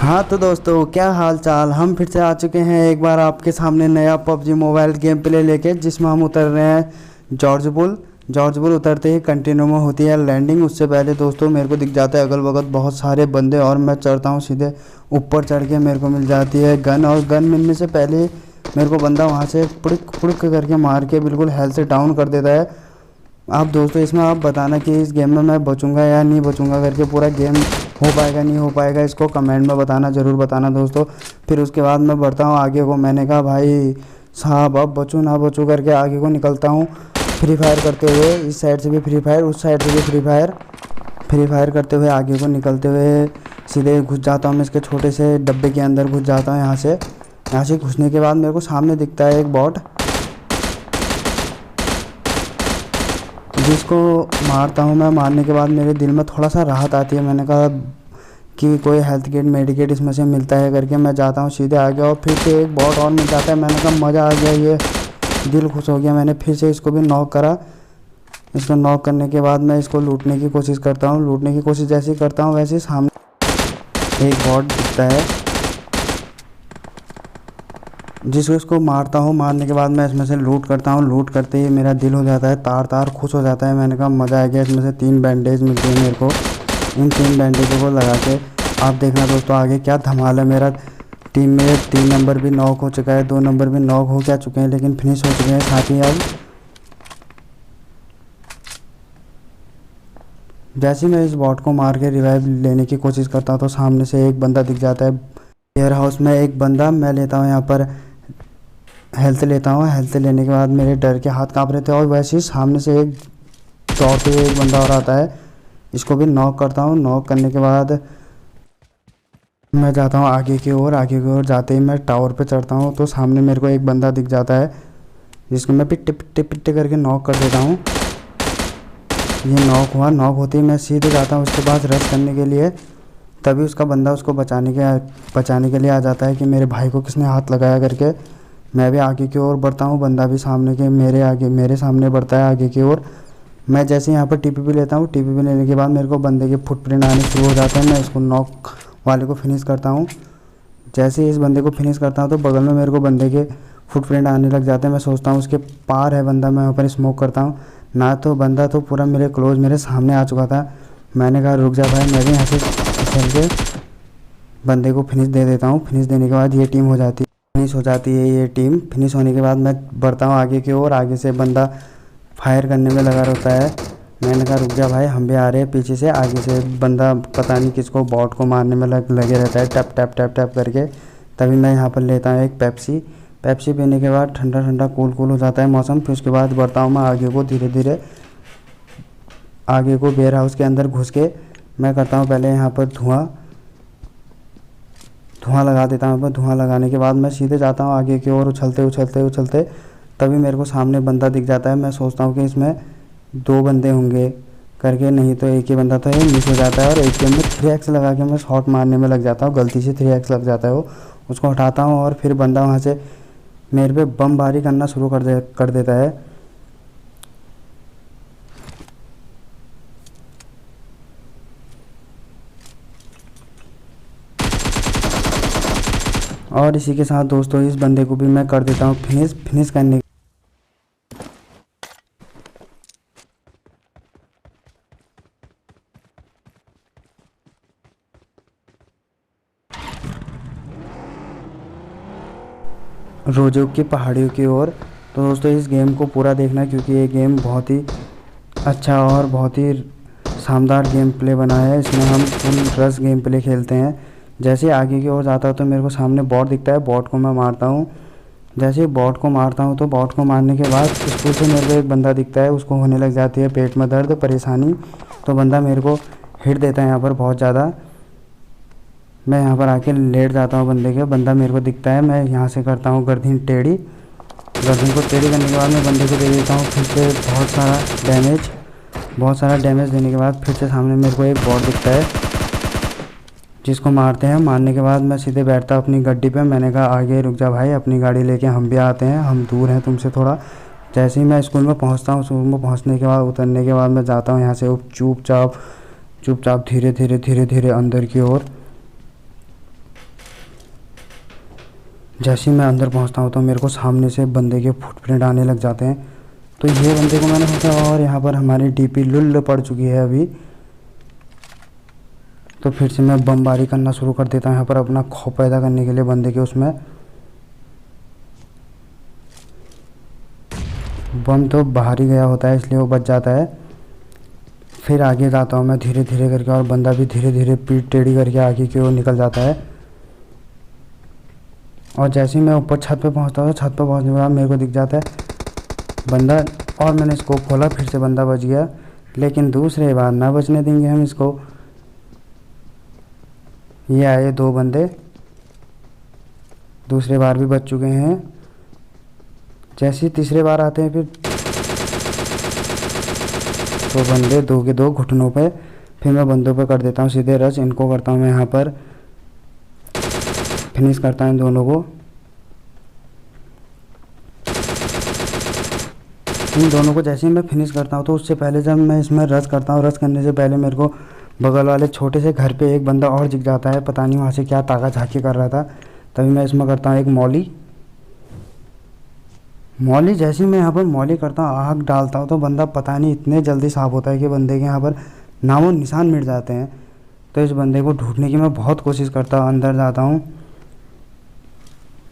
हाँ तो दोस्तों, क्या हाल चाल। हम फिर से आ चुके हैं एक बार आपके सामने नया पबजी मोबाइल गेम प्ले लेके, जिसमें हम उतर रहे हैं जॉर्ज बुल उतरते ही कंटिन्यू में होती है लैंडिंग। उससे पहले दोस्तों मेरे को दिख जाता है अगल बगल बहुत सारे बंदे, और मैं चढ़ता हूँ सीधे ऊपर। चढ़ के मेरे को मिल जाती है गन, और गन मिलने से पहले मेरे को बंदा वहाँ से पुड़क पुड़क करके मार के बिल्कुल हेल्थ से डाउन कर देता है। आप दोस्तों इसमें आप बताना कि इस गेम में मैं बचूंगा या नहीं बचूंगा करके, पूरा गेम हो पाएगा नहीं हो पाएगा, इसको कमेंट में बताना, ज़रूर बताना दोस्तों। फिर उसके बाद मैं बढ़ता हूँ आगे को। मैंने कहा भाई साहब अब बचूँ ना बचूँ करके आगे को निकलता हूँ, फ्री फायर करते हुए। इस साइड से भी फ्री फायर, उस साइड से भी फ्री फायर करते हुए आगे को निकलते हुए सीधे घुस जाता हूँ मैं इसके छोटे से डब्बे के अंदर घुस जाता हूँ। यहाँ से घुसने के बाद मेरे को सामने दिखता है एक बॉट, जिसको मारता हूँ मैं। मारने के बाद मेरे दिल में थोड़ा सा राहत आती है। मैंने कहा कि कोई हेल्थ किट मेडिकेट इसमें से मिलता है करके मैं जाता हूँ सीधे आगे, और फिर से एक बॉट और मिल जाता है। मैंने कहा मज़ा आ गया, ये दिल खुश हो गया। मैंने फिर से इसको भी नॉक करा। इसको नॉक करने के बाद मैं इसको लूटने की कोशिश करता हूँ। लूटने की कोशिश जैसे ही करता हूँ वैसे ही सामने एक बॉट दिखता है, जिसको इसको मारता हूँ। मारने के बाद मैं इसमें से लूट करता हूँ। लूट करते ही मेरा दिल हो जाता है तार तार, खुश हो जाता है। मैंने कहा मज़ा आ गया। इसमें से 3 बैंडेज मिलते हैं मेरे को। इन 3 बैंडेजों को लगा के आप देखना दोस्तों आगे क्या धमाल है। मेरा टीम में 3 नंबर भी नॉक हो चुका है, 2 नंबर भी नॉक हो क्या चुके हैं, लेकिन फिनिश हो चुके हैं। साथ ही अब जैसे ही मैं इस बॉट को मार के रिवाइव लेने की कोशिश करता हूँ तो सामने से एक बंदा दिख जाता है वेयर हाउस में। एक बंदा, मैं लेता हूँ यहाँ पर हेल्थ लेता हूँ। हेल्थ लेने के बाद मेरे डर के हाथ काँप रहे थे, और वैसे ही सामने से एक चौथे एक बंदा और आता है। इसको भी नॉक करता हूँ। नॉक करने के बाद मैं जाता हूँ आगे की ओर। आगे की ओर जाते ही मैं टावर पे चढ़ता हूँ तो सामने मेरे को एक बंदा दिख जाता है, जिसको मैं पिट्टे पिट्टे पिट्टे करके नॉक कर देता हूँ। ये नॉक हुआ। नॉक होते ही मैं सीधे जाता हूँ उसके पास रश करने के लिए। तभी उसका बंदा उसको बचाने के लिए आ जाता है कि मेरे भाई को किसने हाथ लगाया करके। मैं भी आगे की ओर बढ़ता हूँ, बंदा भी सामने के मेरे सामने बढ़ता है आगे की ओर। मैं जैसे यहाँ पर टीपीपी लेता हूँ, टीपीपी लेने के बाद मेरे को बंदे के फुटप्रिंट आने शुरू हो जाते हैं। मैं इसको नॉक वाले को फिनिश करता हूँ। जैसे ही इस बंदे को फिनिश करता हूँ तो बगल में मेरे को बंदे के फुटप्रिंट आने लग जाते हैं। मैं सोचता हूँ उसके पार है बंदा, मैं वहाँ पर स्मोक करता हूँ ना, तो बंदा तो पूरा मेरे क्लोज मेरे सामने आ चुका था। मैंने कहा रुक जा भाई, मैं भी यहाँ से चल के बंदे को फिनिश दे देता हूँ। फिनिश देने के बाद ये टीम हो जाती है, फिनिश हो जाती है ये टीम। फिनिश होने के बाद मैं बढ़ता हूँ आगे की ओर। आगे से बंदा फायर करने में लगा रहता है। मैंने कहा रुक जा भाई, हम भी आ रहे हैं पीछे से। आगे से बंदा पता नहीं किसको बॉट को मारने में लगे रहता है, टैप टैप टैप टैप करके। तभी मैं यहाँ पर लेता हूँ एक पेप्सी। पेप्सी पीने के बाद ठंडा ठंडा कूल कूल हो जाता है मौसम। फिर उसके बाद बढ़ता हूँ मैं आगे को धीरे धीरे। आगे को वेयर हाउस के अंदर घुस के मैं करता हूँ पहले यहाँ पर धुआं लगा देता हूँ। धुआं लगाने के बाद मैं सीधे जाता हूँ आगे की ओर उछलते उछलते उछलते। तभी मेरे को सामने बंदा दिख जाता है। मैं सोचता हूँ कि इसमें 2 बंदे होंगे करके, नहीं तो एक ही बंदा था। ये मिस हो जाता है और एक के में 3x लगा के मैं शॉट मारने में लग जाता हूँ। गलती से 3x लग जाता है वो, उसको हटाता हूँ और फिर बंदा वहाँ से मेरे पे बमबारी करना शुरू कर देता है। और इसी के साथ दोस्तों इस बंदे को भी मैं कर देता हूँ फिनिश करने। रोजो की पहाड़ियों की ओर। तो दोस्तों इस गेम को पूरा देखना, क्योंकि ये गेम बहुत ही अच्छा और बहुत ही शानदार गेम प्ले बना है। इसमें हम फुल रश गेम प्ले खेलते हैं। जैसे आगे की ओर जाता हूँ तो मेरे को सामने बॉट दिखता है, बॉट को मैं मारता हूँ। जैसे ही बॉट को मारता हूँ तो बॉट को मारने के बाद स्कूल से मेरे को एक बंदा दिखता है, उसको होने लग जाती है पेट में दर्द, परेशानी। तो बंदा मेरे को हिट देता है यहाँ पर बहुत ज़्यादा। मैं यहाँ पर आके लेट जाता हूँ बंदे के। बंदा मेरे को दिखता है, मैं यहाँ से करता हूँ गर्दन टेढ़ी। गर्दन को टेढ़ी करने के बाद मैं बंदे को दे देता हूँ फिर से बहुत सारा डैमेज देने के बाद फिर से सामने मेरे को एक बॉट दिखता है, जिसको मारते हैं। मारने के बाद मैं सीधे बैठता हूँ अपनी गड्डी पे। मैंने कहा आगे रुक जा भाई, अपनी गाड़ी लेके हम भी आते हैं, हम दूर हैं तुमसे थोड़ा। जैसे ही मैं स्कूल में पहुँचता हूँ, स्कूल में पहुँचने के बाद उतरने के बाद मैं जाता हूँ यहाँ से चुपचाप धीरे धीरे अंदर की ओर। जैसे ही मैं अंदर पहुंचता हूँ तो मेरे को सामने से बंदे के फुटप्रिंट आने लग जाते हैं। तो ये बंदे को मैंने सोचा और यहाँ पर हमारी डीपी लुल पड़ चुकी है अभी। तो फिर से मैं बमबारी करना शुरू कर देता हूँ यहाँ पर अपना खौफ पैदा करने के लिए बंदे के उसमें। बम तो बाहर ही गया होता है इसलिए वो बच जाता है। फिर आगे जाता हूँ मैं धीरे धीरे करके और बंदा भी धीरे धीरे पीठ टेढ़ी करके आगे की ओर निकल जाता है। और जैसे ही मैं ऊपर छत पे पहुँचता हूँ, छत पे पहुँचने के बाद मेरे को दिख जाता है बंदा, और मैंने स्कोप खोला, फिर से बंदा बच गया। लेकिन दूसरे बार ना बचने देंगे हम इसको। ये आए 2 बंदे, दूसरे बार भी बच चुके हैं। जैसे ही तीसरे बार आते हैं फिर तो बंदे 2 के 2 घुटनों पे। फिर मैं बंदों पे कर देता हूँ सीधे रश। इनको करता हूँ मैं यहाँ पर फिनिश करता हूँ इन दोनों को। इन दोनों को जैसे ही मैं फिनिश करता हूँ तो उससे पहले जब मैं इसमें रश करता हूँ, रश करने से पहले मेरे को बगल वाले छोटे से घर पे एक बंदा और दिख जाता है। पता नहीं वहाँ से क्या ताका झाकी कर रहा था। तभी मैं इसमें करता हूँ एक मौली। मौली जैसे ही मैं यहाँ पर मौली करता हूँ, आग डालता हूँ, तो बंदा पता नहीं इतने जल्दी साफ होता है कि बंदे के यहाँ पर नामो निशान मिट जाते हैं। तो इस बंदे को ढूंढने की मैं बहुत कोशिश करता हूँ। अंदर जाता हूँ।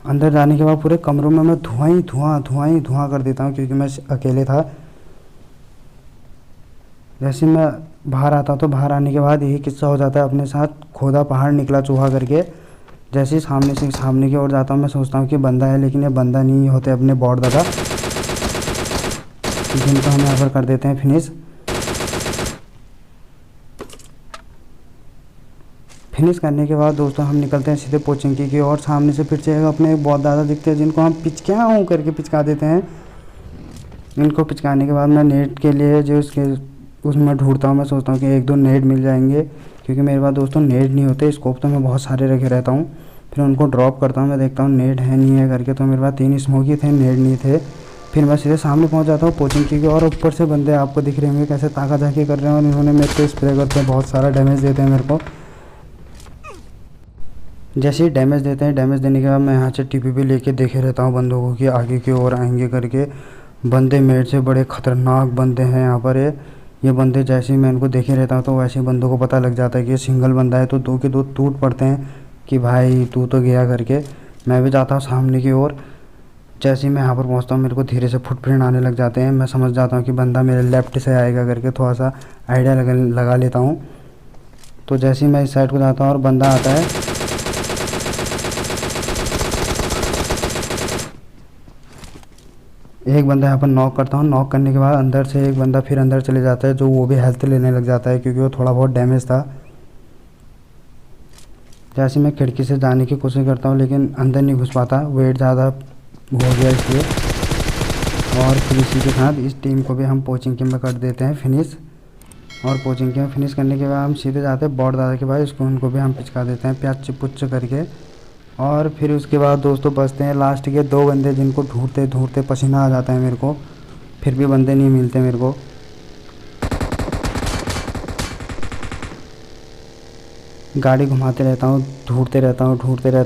अंदर जाने के बाद पूरे कमरों में मैं धुआं ही धुआं कर देता हूँ क्योंकि मैं अकेले था। जैसे मैं बाहर आता हूँ तो बाहर आने के बाद यही किस्सा हो जाता है अपने साथ। खोदा पहाड़ निकला चूहा करके। जैसे ही सामने की ओर जाता हूँ मैं सोचता हूँ कि बंदा है, लेकिन ये बंदा नहीं होते अपने बॉट दादा, जिनको हम यहाँ पर कर देते हैं फिनिश। फिनिश करने के बाद दोस्तों हम निकलते हैं सीधे पोचिंकी की ओर। सामने से फिर से अपने एक बहुत ज़्यादा दिखते हैं जिनको हम पिचक्याऊँ करके पिचका देते हैं। इनको पिचकाने के बाद मैं नेट के लिए जो उसके उसमें ढूंढता हूँ। मैं सोचता हूँ कि 1-2 नेट मिल जाएंगे, क्योंकि मेरे पास दोस्तों नेट नहीं होते। स्कोप तो मैं बहुत सारे रखे रहता हूँ। फिर उनको ड्रॉप करता हूँ, मैं देखता हूँ नेट है नहीं है करके। तो मेरे पास 3 स्मोकी थे, नेट नहीं थे। फिर मैं सीधे सामने पहुँच जाता हूँ पोचिंकी की। और ऊपर से बंदे आपको दिख रहे होंगे कैसे ताका झाकी कर रहे हैं, और इन्होंने मेरे को स्प्रे करते हैं, बहुत सारा डैमेज देते हैं मेरे को। जैसे ही डैमेज देते हैं, डैमेज देने के बाद मैं यहाँ से टीपीपी लेके देखे रहता हूँ बंदों को कि आगे की ओर आएंगे करके। बंदे मेरे से बड़े ख़तरनाक बंदे हैं यहाँ पर। ये बंदे जैसे ही मैं इनको देखे रहता हूँ तो वैसे ही बंदों को पता लग जाता है कि ये सिंगल बंदा है। तो 2 के 2 टूट पड़ते हैं कि भाई तू तो गया करके। मैं भी जाता हूँ सामने की ओर। जैसे ही मैं यहाँ पर पहुँचता हूँ मेरे को धीरे से फुटप्रिंट आने लग जाते हैं। मैं समझ जाता हूँ कि बंदा मेरे लेफ़्ट से आएगा करके। थोड़ा सा आइडिया लगा लेता हूँ। तो जैसे ही मैं इस साइड को जाता हूँ और बंदा आता है, एक बंदा यहाँ पर नॉक करता हूँ। नॉक करने के बाद अंदर से एक बंदा फिर अंदर चले जाता है, जो वो भी हेल्थ लेने लग जाता है क्योंकि वो थोड़ा बहुत डैमेज था। जैसे मैं खिड़की से जाने की कोशिश करता हूँ लेकिन अंदर नहीं घुस पाता, वेट ज़्यादा हो गया इसलिए। और फिर इसी के साथ इस टीम को भी हम पोचिंकी में कर देते हैं फिनिश। और पोचिंकी में फिनिश करने के बाद हम सीधे जाते हैं बॉट दादा के भाई, उसको उनको भी हम पिचका देते हैं प्याच पुच्च करके। और फिर उसके बाद दोस्तों बचते हैं लास्ट के 2 बंदे, जिनको ढूंढते ढूंढते पसीना आ जाता है मेरे को। फिर भी बंदे नहीं मिलते मेरे को। गाड़ी घुमाते रहता हूँ, ढूंढते रहता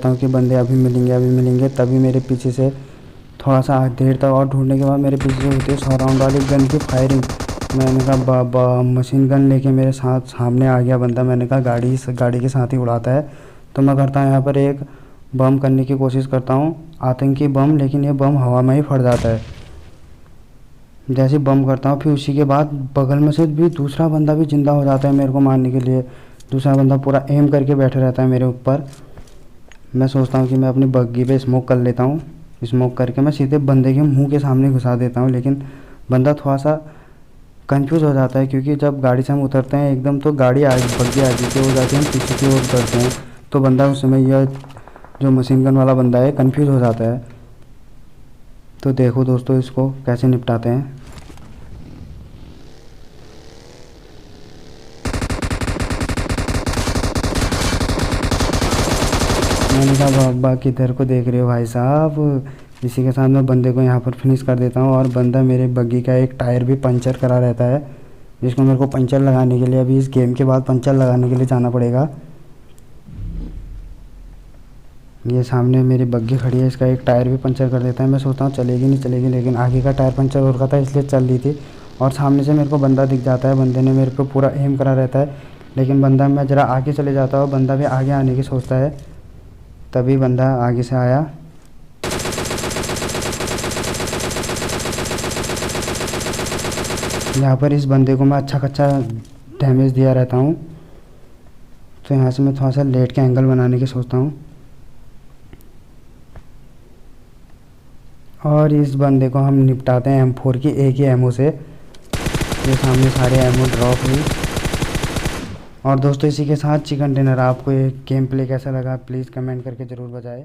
हूँ कि बंदे अभी मिलेंगे। तभी मेरे पीछे से थोड़ा सा देर तक और ढूंढने के बाद मेरे पीछे से होती है 100 राउंड वाली गन की फायरिंग। मैंने कहा मशीन गन लेके मेरे साथ सामने आ गया बंदा। मैंने कहा गाड़ी के साथ ही उड़ाता है। तो मैं करता हूँ यहाँ पर एक बम करने की कोशिश करता हूँ, आतंकी बम, लेकिन ये बम हवा में ही फट जाता है। जैसे बम करता हूँ फिर उसी के बाद बगल में से भी दूसरा बंदा भी ज़िंदा हो जाता है मेरे को मारने के लिए। दूसरा बंदा पूरा एम करके बैठा रहता है मेरे ऊपर। मैं सोचता हूँ कि मैं अपनी बग्गी पे स्मोक कर लेता हूँ। स्मोक करके मैं सीधे बंदे के मुंह के सामने घुसा देता हूँ, लेकिन बंदा थोड़ा सा कंफ्यूज हो जाता है क्योंकि जब गाड़ी से हम उतरते हैं एकदम तो बग्गी आगे की हो जाती है, हम पीछे की ओर उतरते हैं। तो बंदा उस समय यह जो मशीन गन वाला बंदा है कंफ्यूज हो जाता है। तो देखो दोस्तों इसको कैसे निपटाते हैं। मैंने कहा बाकी इधर को देख रहे हो भाई साहब। इसी के साथ मैं बंदे को यहाँ पर फिनिश कर देता हूँ। और बंदा मेरे बग्गी का एक टायर भी पंचर करा रहता है, जिसको मेरे को पंचर लगाने के लिए अभी इस गेम के बाद पंचर लगाने के लिए जाना पड़ेगा। ये सामने मेरी बग्गी खड़ी है, इसका एक टायर भी पंचर कर देता है। मैं सोचता हूँ चलेगी नहीं चलेगी, लेकिन आगे का टायर पंचर हो रखा था इसलिए चल रही थी। और सामने से मेरे को बंदा दिख जाता है, बंदे ने मेरे को पूरा एम करा रहता है, लेकिन बंदा, मैं ज़रा आगे चले जाता हूँ, बंदा भी आगे आने की सोचता है। तभी बंदा आगे से आया। यहाँ पर इस बंदे को मैं अच्छा खासा डैमेज दिया रहता हूँ, तो यहाँ से मैं थोड़ा सा लेट के एंगल बनाने की सोचता हूँ। और इस बंदे को हम निपटाते हैं M4 की एक ही एमओ से। ये सामने सारे एमओ ड्रॉप हुई। और दोस्तों इसी के साथ चिकन डिनर, आपको ये गेम प्ले कैसा लगा प्लीज़ कमेंट करके ज़रूर बताएं।